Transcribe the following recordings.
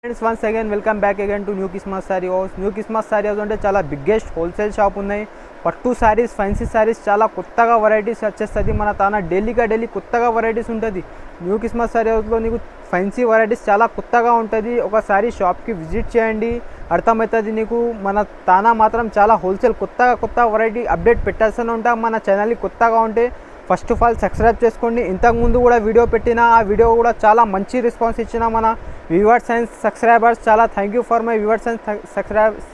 Friends once again welcome back again to new కిస్మస్ sorry house. New కిస్మస్ sorry house అంటే చాలా biggest wholesale shop ఉన్నాయి. పట్టు saris, fancy saris చాలా కొత్తగా వెరైటీస్ వచ్చేస్తుంది. మన తాన డైలీ కొత్తగా వెరైటీస్ ఉంటుంది. న్యూ కిస్మస్ సారీ హౌస్లో నీకు ఫ్యాన్సీ వెరైటీస్ చాలా కొత్తగా ఉంటుంది. ఒకసారి షాప్కి విజిట్ చేయండి, అర్థమవుతుంది నీకు. మన తానా మాత్రం చాలా హోల్సేల్ కొత్త వెరైటీ అప్డేట్ పెట్టాల్సి ఉంటాం. మన ఛానల్ని కొత్తగా ఉంటే ఫస్ట్ ఆఫ్ ఆల్ సబ్స్క్రైబ్ చేసుకోండి. ఇంతకుముందు కూడా వీడియో పెట్టిన ఆ వీడియో కూడా చాలా మంచి రెస్పాన్స్ ఇచ్చిన మన వ్యూవర్స్ అండ్ సబ్స్క్రైబర్స్. చాలా thank you for my viewers and subscribers.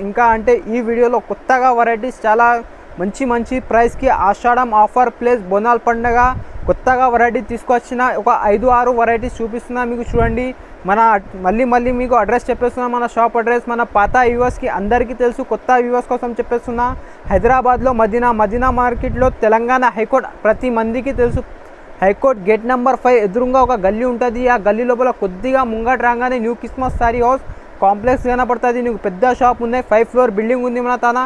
ఇంకా అంటే ఈ వీడియోలో కొత్తగా వెరైటీస్ చాలా మంచి ప్రైస్కి ఆషాఢం ఆఫర్ ప్లస్ బోనాల్ పండుగ కొత్తగా వెరైటీ తీసుకొచ్చిన ఒక 5-6 వెరైటీస్ చూపిస్తున్నా మీకు. చూడండి, మన మళ్ళీ మీకు అడ్రస్ చెప్పేస్తున్నా. మన షాప్ అడ్రస్ మన పాత వ్యూవర్స్కి అందరికీ తెలుసు, కొత్త వ్యూవర్స్ కోసం చెప్పేస్తున్నా. హైదరాబాద్లో మదీనా మార్కెట్లో తెలంగాణ హైకోర్టు ప్రతి మందికి తెలుసు. హైకోర్టు గేట్ నెంబర్ 5 ఎదురుగా ఒక గల్లీ ఉంటుంది. ఆ గల్లీ లోపల కొద్దిగా ముంగట రాగానే న్యూ కిస్మస్ సారీ హౌస్ కాంప్లెక్స్ కనపడుతుంది. నీకు పెద్ద షాప్ ఉన్నాయి, 5 ఫ్లోర్ బిల్డింగ్ ఉంది మన తాన.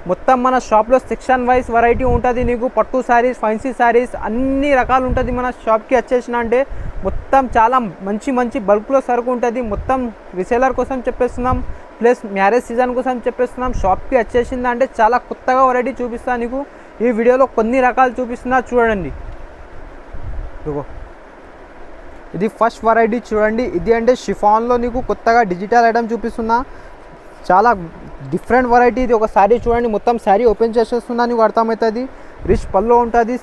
మొత్తం మన షాప్లో సెక్షన్ వైజ్ వెరైటీ ఉంటుంది. నీకు పట్టు శారీస్, ఫ్యాన్సీ శారీస్ అన్ని రకాలు ఉంటుంది. మన షాప్కి వచ్చేసిన అంటే మొత్తం చాలా మంచి బల్క్లో సరుకు ఉంటుంది. మొత్తం రీసేలర్ కోసం చెప్పేస్తున్నాం, ప్లస్ మ్యారేజ్ సీజన్ కోసం చెప్పేస్తున్నాం. షాప్కి వచ్చేసింది అంటే చాలా కొత్తగా వెరైటీ చూపిస్తాను నీకు. ఈ వీడియోలో కొన్ని రకాలు చూపిస్తున్నా, చూడండి. ఇది ఫస్ట్ వెరైటీ చూడండి. ఇది అంటే షిఫాన్లో నీకు కొత్తగా డిజిటల్ ఐటమ్ చూపిస్తున్నా. చాలా డిఫరెంట్ వెరైటీ. ఇది ఒక శారీ చూడండి, మొత్తం శారీ ఓపెన్ చేసేస్తున్నా, నీకు అర్థమవుతుంది. రిచ్ పళ్ళు ఉంటుంది,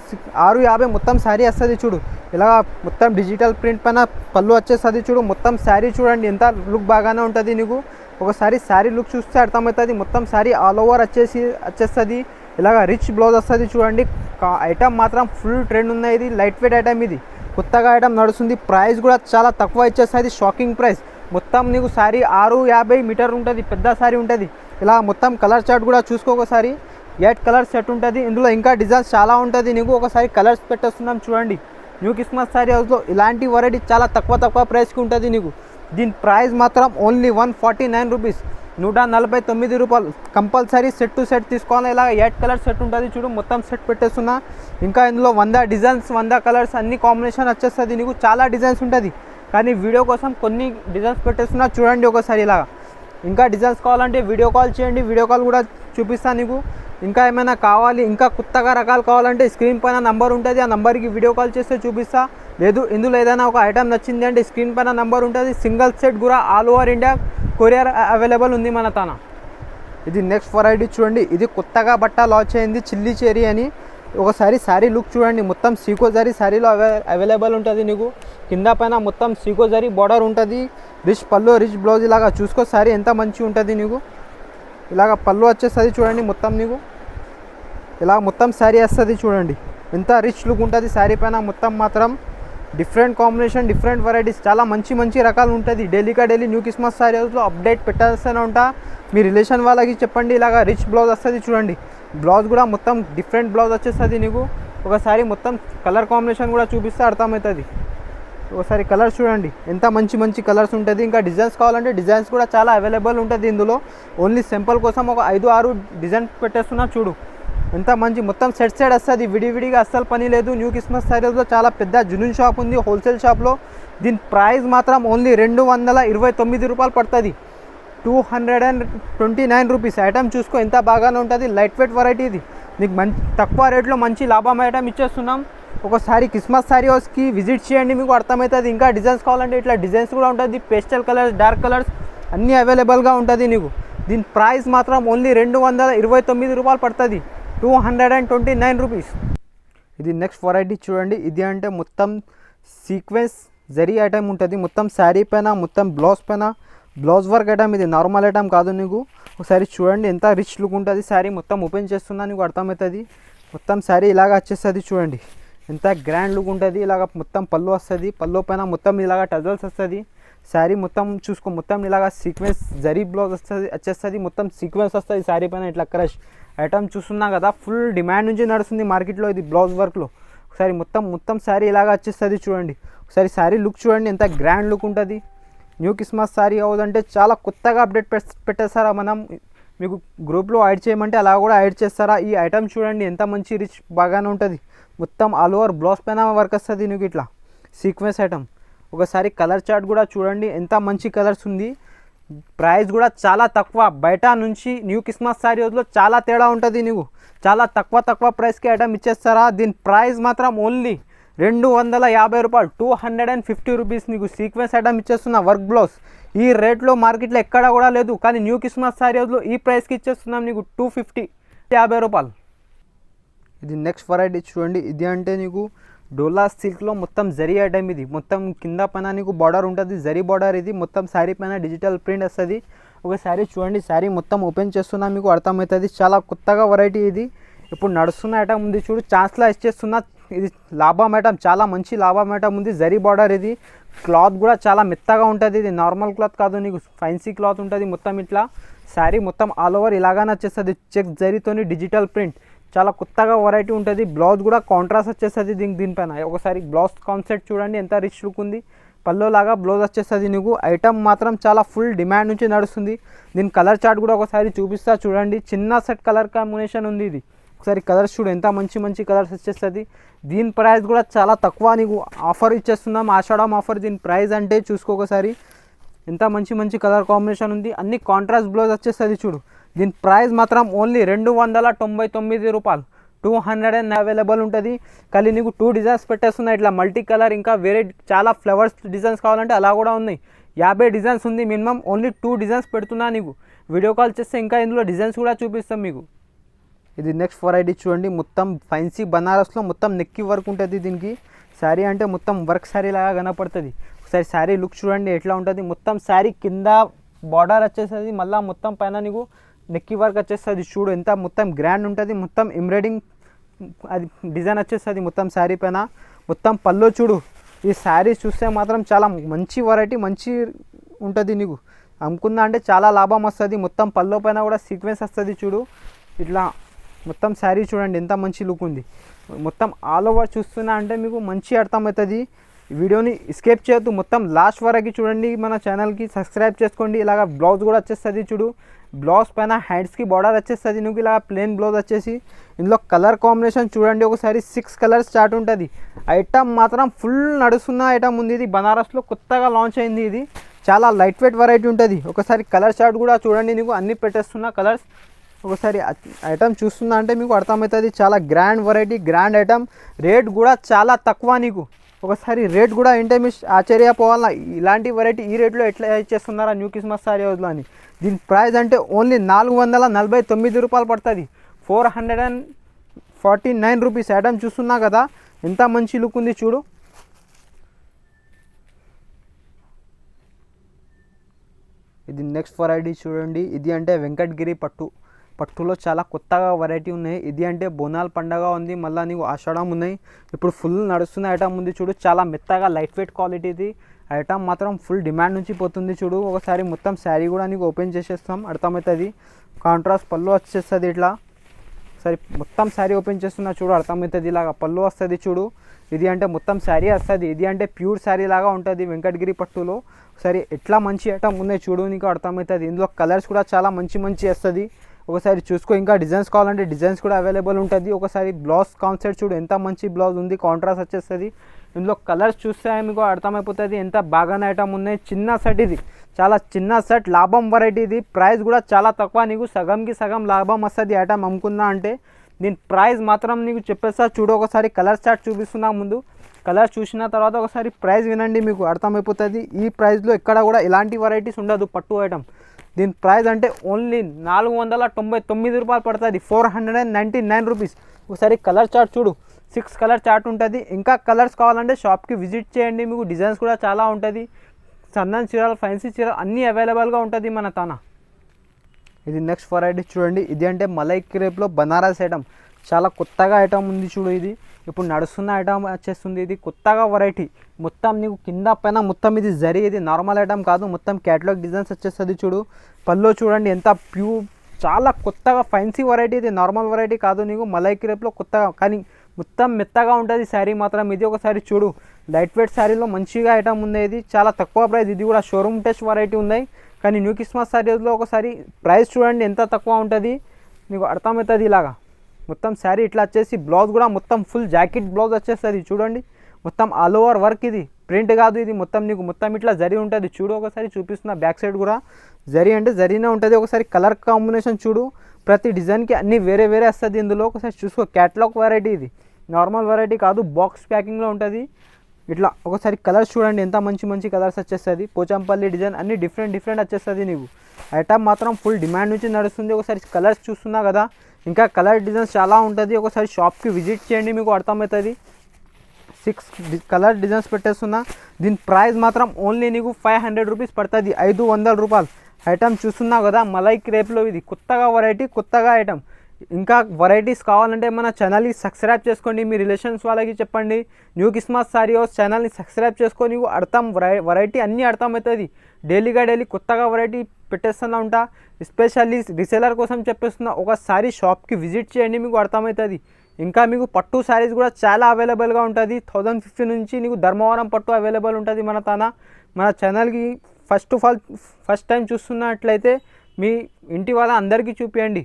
650 మొత్తం శారీ వస్తుంది. చూడు, ఇలా మొత్తం డిజిటల్ ప్రింట్ పైన పళ్ళు వచ్చేస్తుంది. చూడు, మొత్తం శారీ చూడండి ఎంత లుక్ బాగానే ఉంటుంది నీకు. ఒకసారి శారీ లుక్ చూస్తే అర్థమవుతుంది. మొత్తం శారీ ఆల్ ఓవర్ వచ్చేస్తుంది. ఇలాగ రిచ్ బ్లౌజ్ వస్తుంది. చూడండి, ఐటమ్ మాత్రం ఫుల్ ట్రెండ్ ఉన్నాయి. ఇది లైట్ వెయిట్ ఐటమ్, ఇది కొత్తగా ఐటమ్ నడుస్తుంది. ప్రైస్ కూడా చాలా తక్కువ ఇచ్చేస్తుంది, షాకింగ్ ప్రైస్. మొత్తం నీకు శారీ 650 మీటర్ ఉంటుంది, పెద్ద శారీ ఉంటుంది. ఇలా మొత్తం కలర్ చార్ట్ కూడా చూసుకో. ఒకసారి 8 కలర్ సెట్ ఉంటుంది. ఇందులో ఇంకా డిజైన్స్ చాలా ఉంటుంది నీకు. ఒకసారి కలర్స్ పెట్టేస్తున్నాం చూడండి. న్యూ కిస్మస్ సారీ హౌస్లో ఇలాంటి వెరైటీ చాలా తక్కువ ప్రైస్కి ఉంటుంది నీకు. దీని ప్రైస్ మాత్రం ఓన్లీ 149 రూపీస్, 149 రూపాయలు. కంపల్సరీ సెట్ టు సెట్ తీసుకోవాలి. ఇలా 8 కలర్ సెట్ ఉంటుంది. చూడు, మొత్తం సెట్ పెట్టేస్తున్నా. ఇంకా ఇందులో 100 డిజైన్స్, 100 కలర్స్ అన్ని కాంబినేషన్ వచ్చేస్తుంది నీకు. చాలా డిజైన్స్ ఉంటుంది, కానీ వీడియో కోసం కొన్ని డిజైన్స్ పెట్టేస్తున్నా. చూడండి ఒకసారి ఇలాగా. ఇంకా డిజైన్స్ కావాలంటే వీడియో కాల్ చేయండి, వీడియో కాల్ కూడా చూపిస్తాను నీకు. ఇంకా ఏమైనా కావాలి, ఇంకా కొత్తగా రకాలు కావాలంటే స్క్రీన్ పైన నంబర్ ఉంటుంది, ఆ నెంబర్కి వీడియో కాల్ చేస్తే చూపిస్తా. లేదు ఇందులో ఏదైనా ఒక ఐటమ్ నచ్చింది అంటే స్క్రీన్ పైన నంబర్ ఉంటుంది. సింగిల్ సెట్ కూడా all over India courier available ఉంది మన తాన. ఇది నెక్స్ట్ వెరైటీ చూడండి. ఇది కొత్తగా బట్ట లాంచ్ అయింది, చిల్లీ చెరీ అని. ఒకసారి శారీ లుక్ చూడండి. మొత్తం సీకో జరీ శారీలో అవైలబుల్ ఉంటుంది నీకు. కింద పైన మొత్తం సీకో జరీ బార్డర్ ఉంటుంది. రిచ్ పళ్ళు, రిచ్ బ్లౌజ్. ఇలాగా చూసుకో, శారీ ఎంత మంచిగా ఉంటుంది నీకు. ఇలాగ పళ్ళు వచ్చేస్తుంది చూడండి. మొత్తం నీకు ఇలా మొత్తం శారీ వస్తుంది. చూడండి ఎంత రిచ్ లుక్ ఉంటుంది శారీ పైన. మొత్తం మాత్రం డిఫరెంట్ కాంబినేషన్, డిఫరెంట్ వెరైటీస్, చాలా మంచి రకాలు ఉంటుంది. డైలీ న్యూ కిస్మస్ సారీ హౌస్లో అప్డేట్ పెట్టాల్సిన ఉంటా. మీ రిలేషన్ వాళ్ళకి చెప్పండి. ఇలాగా రిచ్ బ్లౌజ్ వస్తుంది చూడండి. బ్లౌజ్ కూడా మొత్తం డిఫరెంట్ బ్లౌజ్ వచ్చేస్తుంది నీకు. ఒకసారి మొత్తం కలర్ కాంబినేషన్ కూడా చూపిస్తే అర్థమవుతుంది. ఒకసారి కలర్స్ చూడండి, ఎంత మంచి కలర్స్ ఉంటుంది. ఇంకా డిజైన్స్ కావాలంటే డిజైన్స్ కూడా చాలా అవైలబుల్ ఉంటుంది ఇందులో. ఓన్లీ సింపుల్ కోసం ఒక 5-6 డిజైన్ పెట్టేస్తున్నా. చూడు ఎంత మంచి, మొత్తం సెట్ వస్తుంది. విడివిడిగా అస్సలు పని లేదు. న్యూ కిస్మస్ సారీస్లో చాలా పెద్ద జునూన్ షాప్ ఉంది హోల్సేల్ షాప్లో. దీని ప్రైస్ మాత్రం ఓన్లీ 229 రూపాయలు పడుతుంది, 229 రూపీస్. ఐటమ్ చూసుకో ఎంత బాగానే ఉంటుంది. లైట్ వెయిట్ వెరైటీ ఇది. నీకు తక్కువ రేట్లో మంచి లాభం ఐటమ్ ఇచ్చేస్తున్నాం. ఒకసారి కిస్మస్ సారీ హౌస్కి విజిట్ చేయండి, మీకు అర్థమవుతుంది. ఇంకా డిజైన్స్ కావాలంటే ఇట్లా డిజైన్స్ కూడా ఉంటుంది. పేస్టల్ కలర్స్, డార్క్ కలర్స్ అన్నీ అవైలబుల్గా ఉంటుంది నీకు. దీని ప్రైస్ మాత్రం ఓన్లీ 229 రూపాయలు పడుతుంది, 229 రూపీస్. ఇది నెక్స్ట్ వెరైటీ చూడండి. ఇది అంటే మొత్తం సీక్వెన్స్ జరీ ఐటమ్ ఉంటుంది. మొత్తం శారీ పైన, మొత్తం బ్లౌజ్ వర్క్ ఐటమ్. ఇది నార్మల్ ఐటమ్ కాదు నీకు. ఒకసారి చూడండి ఎంత రిచ్ లుక్ ఉంటుంది శారీ. మొత్తం ఓపెన్ చేస్తున్నా, నీకు అర్థమవుతుంది. మొత్తం శారీ ఇలాగ వచ్చేస్తుంది చూడండి, ఎంత గ్రాండ్ లుక్ ఉంటుంది. ఇలాగ మొత్తం పళ్ళు వస్తుంది, పళ్ళు పైన మొత్తం ఇలాగ టజల్స్ వస్తుంది. శారీ మొత్తం చూసుకో, మొత్తం ఇలాగ సీక్వెన్స్ జరీ బ్లౌజ్ వచ్చేస్తుంది. మొత్తం సీక్వెన్స్ వస్తుంది శారీ పైన. ఇట్లా క్రష్ ఐటమ్ చూస్తున్నా కదా, ఫుల్ డిమాండ్ నుంచి నడుస్తుంది మార్కెట్లో ఇది బ్లౌజ్ వర్క్లో. ఒకసారి మొత్తం శారీ ఇలాగ వచ్చేస్తుంది చూడండి. ఒకసారి శారీ లుక్ చూడండి, ఎంత గ్రాండ్ లుక్ ఉంటుంది. న్యూ కిస్మస్ సారీ హౌస్ అంటే చాలా కొత్తగా అప్డేట్ పెట్టేస్తారా. మనం మీకు గ్రూప్లో యాడ్ చేయమంటే అలా కూడా యాడ్ చేస్తారా. ఈ ఐటమ్ చూడండి ఎంత మంచి రిచ్ బాగానే ఉంటుంది. మొత్తం ఆల్ ఓవర్ బ్లౌజ్ పైన వర్క్ వస్తుంది నీకు. ఇట్లా సీక్వెన్స్ ఐటమ్ ఒకసారి కలర్ చార్ట్ కూడా చూడండి, ఎంత మంచి కలర్స్ ఉంది. ప్రైస్ కూడా చాలా తక్కువ. బయట నుంచి న్యూ క్రిస్మస్ శారీస్లో చాలా తేడా ఉంటుంది. నీకు చాలా తక్కువ ప్రైస్కి ఐటమ్ ఇచ్చేస్తారా. దీని ప్రైస్ మాత్రం ఓన్లీ 250 రూపాయలు, 250 రూపీస్. నీకు సీక్వెన్స్ ఐటమ్ ఇచ్చేస్తున్నా, వర్క్ బ్లౌజ్. ఈ రేట్లో మార్కెట్లో ఎక్కడ కూడా లేదు, కానీ న్యూ క్రిస్మస్ శారీస్లో ఈ ప్రైస్కి ఇచ్చేస్తున్నాం నీకు 250 రూపాయలు. ఇది నెక్స్ట్ వెరైటీ చూడండి. ఇది అంటే నీకు డోలా సిల్క్లో మొత్తం జరీ ఐటమ్. ఇది మొత్తం కింద పైన నీకు బార్డర్ ఉంటుంది, జరీ బార్డర్. ఇది మొత్తం శారీ పైన డిజిటల్ ప్రింట్ వస్తుంది. ఒక శారీ చూడండి, శారీ మొత్తం ఓపెన్ చేస్తున్నా మీకు అర్థమవుతుంది. చాలా కొత్తగా వెరైటీ ఇది, ఇప్పుడు నడుస్తున్న ఐటమ్ ఉంది చూడు. ఛాన్స్లా ఇచ్చేస్తున్నా. ఇది లాభం ఐటమ్, చాలా మంచి లాభం ఐటమ్ ఉంది. జరీ బార్డర్. ఇది క్లాత్ కూడా చాలా మెత్తగా ఉంటుంది. ఇది నార్మల్ క్లాత్ కాదు, నీకు ఫ్యాన్సీ క్లాత్ ఉంటుంది. మొత్తం ఇట్లా శారీ మొత్తం ఆల్ ఓవర్ ఇలాగానే వచ్చేస్తుంది. చెక్ జరీతోని డిజిటల్ ప్రింట్, చాలా కొత్తగా వెరైటీ ఉంటుంది. బ్లౌజ్ కూడా కాంట్రాస్ట్ వచ్చేస్తుంది దీనిపైన. ఒకసారి బ్లౌజ్ కాన్సెప్ట్ చూడండి, ఎంత రిచ్ లుక్ ఉంది. పల్లో లాగా బ్లౌజ్ వచ్చేస్తుంది. నీకు ఐటమ్ మాత్రం చాలా ఫుల్ డిమాండ్ నుంచి నడుస్తుంది. దీని కలర్ చార్ట్ కూడా ఒకసారి చూపిస్తా చూడండి. చిన్న సెట్ కలర్ కాంబినేషన్ ఉంది. ఇది ఒకసారి కలర్స్ చూడు, ఎంత మంచి కలర్స్ వచ్చేస్తుంది. దీని ప్రైస్ కూడా చాలా తక్కువ. నీకు ఆఫర్ ఇచ్చేస్తున్నాం, ఆషాఢం ఆఫర్. దీని ప్రైస్ అంటే చూసుకో ఒకసారి, ఎంత మంచి కలర్ కాంబినేషన్ ఉంది. అన్ని కాంట్రాస్ట్ బ్లౌజ్ వచ్చేస్తుంది చూడు. దీని ప్రైస్ మాత్రం ఓన్లీ 299 రూపాయలు, 200 అవైలబుల్ ఉంటుంది. కానీ నీకు 2 డిజైన్స్ పెట్టేస్తున్నాయి ఇట్లా మల్టీ కలర్. ఇంకా వేరే చాలా ఫ్లవర్స్ డిజైన్స్ కావాలంటే అలా కూడా ఉన్నాయి. 50 డిజైన్స్ ఉంది మినిమం. ఓన్లీ 2 డిజైన్స్ పెడుతున్నా నీకు. వీడియో కాల్ చేస్తే ఇంకా ఇందులో డిజైన్స్ కూడా చూపిస్తాం మీకు. ఇది నెక్స్ట్ వెరైటీ చూడండి. మొత్తం ఫ్యాన్సీ బనారస్లో మొత్తం నెక్కి వర్క్ ఉంటుంది. దీనికి శారీ అంటే మొత్తం వర్క్ శారీ లాగా కనపడుతుంది. ఒకసారి శారీ లుక్ చూడండి ఎట్లా ఉంటుంది. మొత్తం శారీ కింద బార్డర్ వచ్చేస్తుంది, మళ్ళీ మొత్తం పైన నీకు నెక్కి వర్క్ వచ్చేస్తుంది. చూడు ఎంత మొత్తం గ్రాండ్ ఉంటుంది. మొత్తం ఎంబ్రాయిడింగ్ అది డిజైన్ వచ్చేస్తుంది మొత్తం శారీ పైన. మొత్తం పల్లో చూడు. ఈ శారీ చూస్తే మాత్రం చాలా మంచి వెరైటీ, మంచి ఉంటుంది. నీకు అమ్ముకుందా అంటే చాలా లాభం వస్తుంది. మొత్తం పల్లో పైన కూడా సీక్వెన్స్ వస్తుంది చూడు. ఇట్లా మొత్తం శారీ చూడండి ఎంత మంచి లుక్ ఉంది. మొత్తం ఆల్ ఓవర్ చూస్తున్నా అంటే మీకు మంచి అర్థమవుతుంది. వీడియోని స్కిప్ చేయొద్దు, మొత్తం లాస్ట్ వరకు చూడండి. మన ఛానల్కి సబ్స్క్రైబ్ చేసుకోండి. ఇలాగ బ్లౌజ్ కూడా వచ్చేస్తుంది చూడు. బ్లౌజ్ పైన హ్యాండ్స్కి బార్డర్ వచ్చేస్తుంది. నువ్వు ఇలా ప్లెయిన్ బ్లౌజ్ వచ్చేసి ఇందులో కలర్ కాంబినేషన్ చూడండి. ఒకసారి 6 కలర్స్ స్టార్ట్ ఉంటుంది. ఐటమ్ మాత్రం ఫుల్ నడుస్తున్న ఐటమ్ ఉంది. ఇది బనారస్లో కొత్తగా లాంచ్ అయింది. ఇది చాలా లైట్ వెయిట్ వెరైటీ ఉంటుంది. ఒకసారి కలర్ చార్ట్ కూడా చూడండి. నీకు అన్ని పెట్టేస్తున్న కలర్స్. ఒకసారి ఐటమ్ చూస్తున్నా అంటే మీకు అర్థమవుతుంది. చాలా grand variety, grand item. Rate కూడా చాలా తక్కువ. నీకు ఒకసారి రేట్ కూడా ఏంటంటే మీ ఆశ్చర్యపోవాలా, ఇలాంటి వెరైటీ ఈ రేట్లో ఎట్లా ఇచ్చేస్తున్నారా న్యూ క్రిస్మస్ శారీస్లో అని. దీని ప్రైస్ అంటే ఓన్లీ 449 రూపాయలు పడుతుంది, 449 రూపీస్. ఐటమ్ చూస్తున్నా కదా ఎంత మంచి లుక్ ఉంది చూడు. ఇది నెక్స్ట్ వెరైటీ చూడండి. ఇది అంటే వెంకటగిరి పట్టులో చాలా కొత్తగా వెరైటీ ఉన్నాయి. ఇది అంటే బోనాల పండగ ఉంది, మళ్ళీ నీకు ఆషాఢం ఉన్నాయి. ఇప్పుడు ఫుల్ నడుస్తున్న ఐటమ్ ఉంది చూడు. చాలా మెత్తగా లైట్ వెయిట్ క్వాలిటీ. ఇది ఐటమ్ మాత్రం ఫుల్ డిమాండ్ నుంచి పోతుంది చూడు. ఒకసారి మొత్తం శారీ కూడా నీకు ఓపెన్ చేసేస్తాం, అర్థమవుతుంది. కాంట్రాస్ట్ పళ్ళు వచ్చేస్తుంది ఇట్లా. సరే మొత్తం శారీ ఓపెన్ చేస్తున్నా చూడు, అర్థమవుతుంది. ఇలాగా పళ్ళు వస్తుంది చూడు. ఇది అంటే మొత్తం శారీ వస్తుంది. ఇది అంటే ప్యూర్ శారీ లాగా ఉంటుంది వెంకటగిరి పట్టులో. సరే ఎట్లా మంచి ఐటమ్ ఉన్నాయి చూడు, నీకు అర్థమవుతుంది. ఇందులో కలర్స్ కూడా చాలా మంచి వస్తుంది. ఒకసారి చూసుకో. ఇంకా డిజైన్స్ కావాలంటే డిజైన్స్ కూడా అవైలబుల్ ఉంటుంది. ఒకసారి బ్లౌజ్ కాన్సెప్ట్ చూడు, ఎంత మంచి బ్లౌజ్ ఉంది, కాంట్రాస్ట్ వచ్చేస్తుంది. ఇందులో కలర్స్ చూస్తే మీకు అర్థమైపోతుంది ఎంత బాగానే ఐటమ్ ఉన్నాయి. చిన్న సెట్, ఇది చాలా చిన్న సెట్, లాభం వెరైటీ. ఇది ప్రైస్ కూడా చాలా తక్కువ. నీకు సగంకి సగం లాభం వస్తుంది ఐటమ్ అమ్ముకున్నా అంటే. దీని ప్రైస్ మాత్రం నీకు చెప్పేస్తా చూడు. ఒకసారి కలర్ చార్ట్ చూపిస్తున్నా ముందు. కలర్ చూసిన తర్వాత ఒకసారి ప్రైస్ వినండి, మీకు అర్థమైపోతుంది. ఈ ప్రైస్లో ఎక్కడ కూడా ఇలాంటి వెరైటీస్ ఉండదు పట్టు ఐటమ్. దీని ప్రైస్ అంటే ఓన్లీ 499 రూపాయలు పడుతుంది, 499 రూపీస్. ఒకసారి కలర్ చార్ట్ చూడు, 6 కలర్ చార్ట్ ఉంటుంది. ఇంకా కలర్స్ కావాలంటే షాప్కి విజిట్ చేయండి. మీకు డిజైన్స్ కూడా చాలా ఉంటుంది. సన్నన్ చీరలు, ఫ్యాన్సీ చీరలు అన్నీ అవైలబుల్గా ఉంటుంది మన తాన. ఇది నెక్స్ట్ వెరైటీ చూడండి. ఇది అంటే మలై క్రేప్లో బనారస్ ఐటమ్. చాలా కొత్తగా ఐటమ్ ఉంది చూడు. ఇది ఇప్పుడు నడుస్తున్న ఐటమ్ వచ్చేస్తుంది. ఇది కొత్తగా వెరైటీ. మొత్తం నీకు కింద పైన మొత్తం ఇది జరీ. ఇది నార్మల్ ఐటమ్ కాదు, మొత్తం క్యాటలాగ్ డిజైన్స్ వచ్చేస్తుంది చూడు. పల్లో చూడండి ఎంత చాలా కొత్తగా ఫ్యాన్సీ వెరైటీ. ఇది నార్మల్ వెరైటీ కాదు, నీకు మలై క్రేప్లో కొత్తగా, కానీ మొత్తం మెత్తగా ఉంటుంది శారీ మాత్రం. ఇది ఒకసారి చూడు, లైట్ వెయిట్ శారీలో మంచిగా ఐటమ్ ఉంది. ఇది చాలా తక్కువ ప్రైస్. ఇది కూడా షోరూమ్ టెస్ట్ వెరైటీ ఉన్నాయి. కానీ న్యూ క్రిస్మస్ శారీస్లో ఒకసారి ప్రైస్ చూడండి ఎంత తక్కువ ఉంటుంది, నీకు అర్థమవుతుంది. ఇలాగా మొత్తం శారీ ఇట్లా వచ్చేసి బ్లౌజ్ కూడా మొత్తం ఫుల్ జాకెట్ బ్లౌజ్ వచ్చేస్తుంది చూడండి. మొత్తం ఆల్ ఓవర్ వర్క్. ఇది ప్రింట్ కాదు ఇది, మొత్తం నీకు మొత్తం ఇట్లా జరీ ఉంటుంది. చూడు ఒకసారి చూపిస్తున్నా, బ్యాక్ సైడ్ కూడా జరీ అంటే జరీనే ఉంటుంది. ఒకసారి కలర్ కాంబినేషన్ చూడు, ప్రతి డిజైన్కి అన్నీ వేరే వేరే వస్తుంది ఇందులో. ఒకసారి చూసుకో, క్యాటలాగ్ వెరైటీ ఇది, నార్మల్ వెరైటీ కాదు, బాక్స్ ప్యాకింగ్లో ఉంటుంది. ఇట్లా ఒకసారి కలర్స్ చూడండి, ఎంత మంచి మంచి కలర్స్ వచ్చేస్తుంది. పోచంపల్లి డిజైన్ అన్ని డిఫరెంట్ డిఫరెంట్ వచ్చేస్తుంది. నీకు ఐటమ్ మాత్రం ఫుల్ డిమాండ్ నుంచి నడుస్తుంది. ఒకసారి కలర్స్ చూస్తున్నా కదా, ఇంకా కలర్ డిజైన్స్ చాలా ఉంటుంది. ఒకసారి షాప్కి విజిట్ చేయండి, మీకు అర్థమవుతుంది. 6 కలర్ డిజైన్స్ పెట్టేస్తున్నా. దీని ప్రైస్ మాత్రం ఓన్లీ నీకు 500 రూపీస్ పడుతుంది, 500 రూపాయలు. ఐటమ్ చూస్తున్నావు కదా, మలై క్రేప్లో ఇది కొత్తగా వెరైటీ, కొత్తగా ఐటమ్. ఇంకా వెరైటీస్ కావాలంటే మన ఛానల్ని సబ్స్క్రైబ్ చేసుకోండి, మీ రిలేషన్స్ వాళ్ళకి చెప్పండి. న్యూ క్రిస్మస్ సారీ హౌస్ ఛానల్ని సబ్స్క్రైబ్ చేసుకొని వెరైటీ అన్నీ అర్థమవుతుంది. డైలీ కొత్తగా వెరైటీ పెట్టేస్తున్నా ఉంటా. ఎస్పెషల్లీ రీసేలర్ కోసం చెప్పేస్తున్నా, ఒకసారి షాప్కి విజిట్ చేయండి, మీకు అర్థమవుతుంది. ఇంకా మీకు పట్టు శారీస్ కూడా చాలా అవైలబుల్గా ఉంటుంది. 1050 నుంచి నీకు ధర్మవరం పట్టు అవైలబుల్ ఉంటుంది మన ఛానల్కి. ఫస్ట్ టైం చూస్తున్నట్లయితే మీ ఇంటి వాళ్ళ అందరికీ చూపించండి.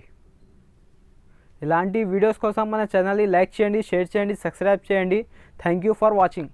ఇలాంటి వీడియోస్ కోసం మన ఛానల్ని లైక్ చేయండి, షేర్ చేయండి, సబ్స్క్రైబ్ చేయండి. Thank you for watching.